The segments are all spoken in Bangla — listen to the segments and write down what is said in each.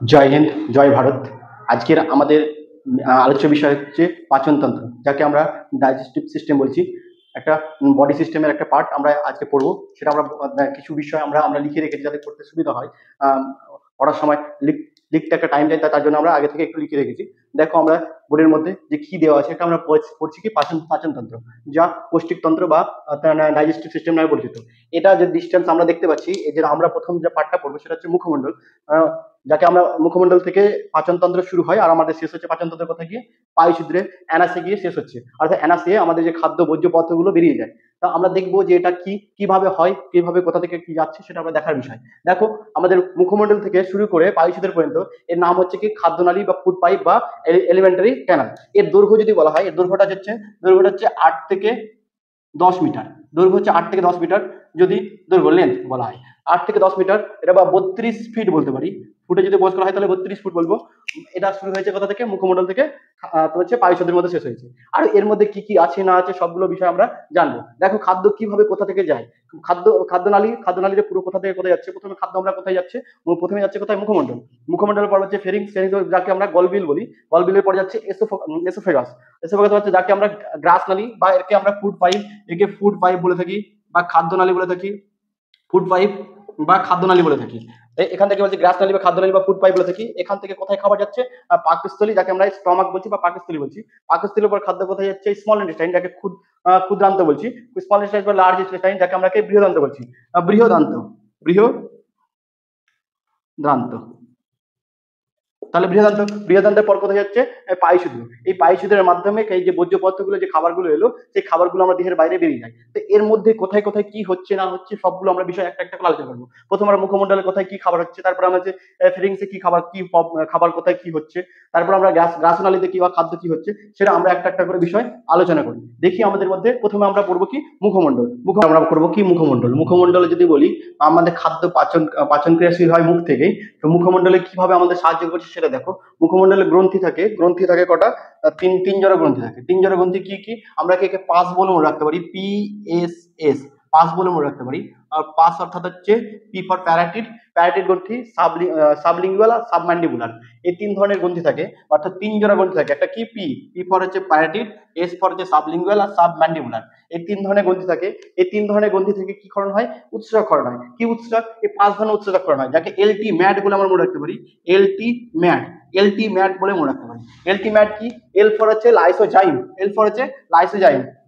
জয় হিন্দ, জয় ভারত। আজকের আমাদের আলোচ্য বিষয় হচ্ছে পাচনতন্ত্র, যাকে আমরা ডাইজেস্টিভ সিস্টেম বলছি। একটা বডি সিস্টেমের একটা পার্ট আমরা আজকে পড়বো। সেটা আমরা কিছু বিষয় আমরা আমরা লিখে রেখেছি যাতে পড়তে সুবিধা হয়। পড়ার সময় লিখতে একটা টাইম যায়, তার জন্য আমরা আগে থেকে একটু লিখে রেখেছি। দেখো আমরা বোর্ডের মধ্যে যে কি দেওয়া আছে, এটা আমরা পড়ছি কি পাচনতন্ত্র, যা পৌষ্টিকতন্ত্র বা ডাইজেস্টিভ সিস্টেম নামে পরিচিত। এটা যে ডিস্টেন্স আমরা দেখতে পাচ্ছি, এই যে আমরা প্রথম যে পার্টটা পড়বো সেটা হচ্ছে মুখমণ্ডল। যাকে আমরা মুখমণ্ডল থেকে পাচনতন্ত্র শুরু হয় আর আমাদের শেষ হচ্ছে পাচনতন্ত্রের কথা গিয়ে পায়ুছিদ্রে অ্যানাসে গিয়ে শেষ হচ্ছে, অর্থাৎ অ্যানাসে আমাদের যে খাদ্য বর্জ্য পদার্থগুলো বেরিয়ে যায়। তা আমরা দেখবো যে এটা কিভাবে হয়, কিভাবে কোথা থেকে কি যাচ্ছে সেটা আমরা দেখার বিষয়। দেখো আমাদের মুখমণ্ডল থেকে শুরু করে পায়ুছিদ্র পর্যন্ত এর নাম হচ্ছে কি খাদ্যনালী বা ফুড পাইপ বা এলিমেন্টারি ক্যানাল। এর দৈর্ঘ্য যদি বলা হয়, এর দৈর্ঘ্যটা হচ্ছে 8 থেকে 10 মিটার। দৈর্ঘ্য হচ্ছে 8 থেকে 10 মিটার। যদি দৈর্ঘ্য লেন্থ বলা হয় 8 থেকে 10 মিটার, এটা বা 32 ফিট বলতে পারি। ফুটে যদি বয়স করা হয় তাহলে 32 ফুট বলবো। এটা শুরু হয়েছে কোথা থেকে? মুখমণ্ডল থেকে হচ্ছে পায়ুসদের মধ্যে শেষ হয়েছে। আর এর মধ্যে কি কি আছে না আছে সবগুলো বিষয় আমরা জানবো। দেখো খাদ্য কিভাবে কোথা থেকে যায়। খাদ্যনালীর পুরো কোথা থেকে কোথায় যাচ্ছে। প্রথমে খাদ্য আমরা কোথায় যাচ্ছে? প্রথমে যাচ্ছে কোথায়? মুখমণ্ডল। মুখমণ্ডলের পর হচ্ছে ফেরিংস, যাকে আমরা গলবিল বলি। গলবিলের পর যাচ্ছে এসোফেগাস। এসোফেগাস হচ্ছে যাকে আমরা গ্রাস নালী বা একে আমরা ফুড পাইপ, একে ফুড পাইপ বলে থাকি বা খাদ্যনালী বলে থাকি। ফুড পাইপ বা খাদ্যনালী বলে থাকি। এখান থেকে বলছি গ্রাস নালী বা খাদ্যনালী বা ফুড পাইপ বলে থাকি। এখান থেকে কোথায় খাবার যাচ্ছে? পাকস্থলী, যাকে আমরা স্টমাক বলছি বা পাকস্থলী বলছি। পাকস্থলীর পর খাদ্য কোথায় যাচ্ছে? স্মল ইন্টেস্টাইন, যাকে ক্ষুদ্রান্ত বলছি। স্মল ইন্টেস্টাইন বা লার্জ ইন্টেস্টাইন, যাকে আমরা বৃহদান্ত বলছি। বৃহদান্ত বৃহদান্ত তাহলে বৃহদান্তের পর কোথায় যাচ্ছে? পায়ুছিদ্র। এই পায়ুছিদ্রের মাধ্যমে এই যে বর্জ্য পদার্থগুলো, যে খাবারগুলো এলো, সেই খাবারগুলো আমরা দেহের বাইরে বেরিয়ে যায়। তো এর মধ্যে কোথায় কোথায় কি হচ্ছে না হচ্ছে সবগুলো আমরা বিষয় একটা একটা করে আলোচনা করবো। প্রথম আমরা মুখমণ্ডলে কোথায় কি খাবার হচ্ছে, তারপর আমরা যে ফিরিংসে কি খাবার কোথায় কি হচ্ছে, তারপর আমরা গ্রাসনালীতে কি বা খাদ্য কি হচ্ছে, সেটা আমরা একটা একটা করে বিষয় আলোচনা করি। দেখি আমাদের মধ্যে প্রথমে আমরা পড়বো কি মুখমণ্ডল। আমরা করবো কি মুখমণ্ডল। মুখমণ্ডলে যদি বলি, আমাদের খাদ্য পাচন ক্রিয়াশীল হয় মুখ থেকেই। তো মুখমণ্ডলে কিভাবে আমাদের সাহায্য করছে সেটা দেখো। মুখমণ্ডলে গ্রন্থি থাকে কটা? তিন জোড়া গ্রন্থি থাকে। 3 জোড়া গ্রন্থি কি কি? আমরা একে পাস বলে মনে রাখতে পারি, PSS, পাস বলে মনে রাখতে পারি। আর পাস অর্থাৎ হচ্ছে পি ফর প্যারাটিড, প্যারাটিড গ্রন্থি, সাবলিঙ্গুয়াল আর সাবম্যান্ডিবুলার। এই 3 ধরনের গ্রন্থি থাকে, অর্থাৎ 3 জোড়া গ্রন্থি থাকে। একটা কি পি ফর হচ্ছে প্যারাটিড, এস ফর হচ্ছে সাবলিঙ্গুয়াল আর সাবম্যান্ডিবুলার। এই 3 ধরনের গ্রন্থি থাকে। এই 3 ধরনের গ্রন্থি থেকে কি ক্ষরণ হয়? উৎসর্গ ক্ষরণ হয়। কি উৎসর্গ? এই 5 ধরনের উৎসর্গ ক্ষরণ হয়, যাকে এলটি ম্যাট বলে আমরা মনে রাখতে পারি। এলটি ম্যাট, এলটি ম্যাট বলে মনে রাখতে পারি। এলটি ম্যাট কি? এল ফর হচ্ছে লাইসোজাইম,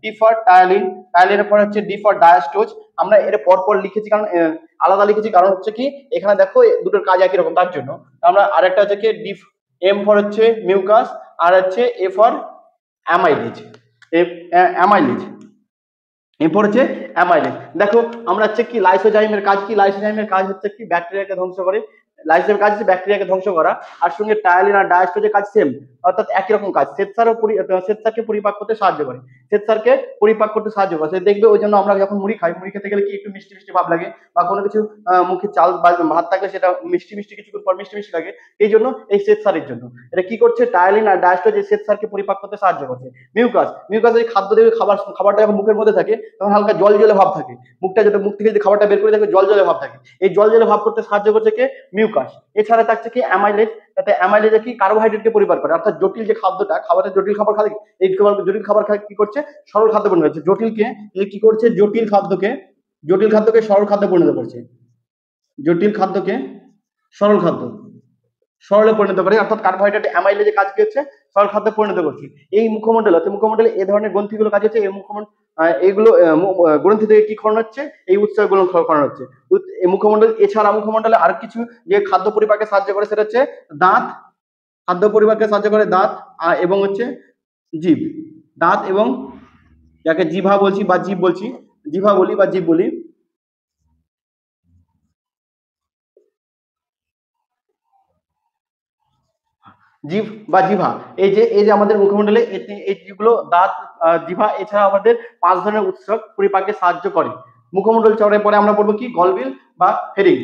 টি ফর টায়ালিন, টায়ালিনের পর হচ্ছে ডি ফর ডায়াস্টোজ। আমরা এর পরপর লিখেছি কারণ আলাদা লিখেছি, কারণ হচ্ছে কি এখানে দেখো দুটোর কাজ একই রকম, তার জন্য। আমরা আরেকটা হচ্ছে কি ডি, এম ফর হচ্ছে মিউকাস, আর হচ্ছে এ ফর অ্যামাইলেজ। অ্যামাইলেজ, এরপর হচ্ছে অ্যামাইলেজ। দেখো আমরা হচ্ছে কি লাইসোজাইমের কাজ কি? লাইসোজাইমের কাজ হচ্ছে কি ব্যাকটেরিয়াকে ধ্বংস করে। লাইসোজাইমের কাজ হচ্ছে ব্যাকটেরিয়াকে ধ্বংস করা। আর সঙ্গে টায়ালিন আর ডায়াস্টোজের কাজ সেম, অর্থাৎ একই রকম কাজ। শ্বেতসারকে পরিপাক করতে সাহায্য করে। দেখবে ওই জন্য আমরা যখন মুড়ি খাই, মুড়ি খেতে গেলে কি একটু মিষ্টি মিষ্টি ভাব লাগে, বা কোনো কিছু মুখে চাল বা ভাত থাকলে সেটা মিষ্টি মিষ্টি কিছুক্ষণ পর মিষ্টি মিষ্টি লাগে। এই জন্য এই শ্বেতসারের জন্য এটা কি করছে? টায়ালিন আর ডায়াস্টোজ এই শ্বেতসারকে পরিপাক করতে সাহায্য করছে। মিউকাস এই খাদ্য দেবে, খাবারটা যখন মুখের মধ্যে থাকে তখন হালকা জল জলে ভাব থাকে। মুখ থেকে যদি খাবারটা বের করে দেখবে জল জলে ভাব থাকে। এই জল জলে ভাব করতে সাহায্য করছে কে? মিউকাস। এছাড়া থাকছে কি অ্যামাইলেজ। তাতে অ্যামাইলেজে কি কার্বোহাইড্রেটকে পরিপাক করে, অর্থাৎ জটিল যে খাবারের জটিল খাবার খাবে, এই জটিল খাবার কি করছে? সরল খাদ্য পরিণত করছে। কি করছে? জটিল খাদ্যকে সরল খাদ্য পরিণত করছে। জটিল খাদ্যকে সরল খাদ্য সরলে পরিণত করে, অর্থাৎ কার্বোহাইড্রেট অ্যামাইলেজে কাজ কি হচ্ছে? সরল খাদ্যে পরিণত করছে। এই মুখমণ্ডলে এই ধরনের গ্রন্থিগুলো কাজ হচ্ছে। এইগুলো গ্রন্থি থেকে কি ক্ষরণ হচ্ছে? এই উৎসগুলো ক্ষরণ হচ্ছে। এই এছাড়া মুখমণ্ডলে আর কিছু যে খাদ্য পরিপাকে সাহায্য করে, সেটা হচ্ছে দাঁত। খাদ্য পরিপাকে সাহায্য করে দাঁত এবং হচ্ছে জিভ। দাঁত এবং যাকে জিভা বলছি বা জীব বলছি, জিভা বলি বা জীব বলি। জিভ বা জিভা, এই যে আমাদের মুখমণ্ডলে এই যেগুলো দাঁত, জিভা, এছাড়া আমাদের 5 ধরনের উৎসক পরিপাকে সাহায্য করে। মুখমণ্ডল চড়ে পরে আমরা বলবো কি গলবিল বা ফেরিংস।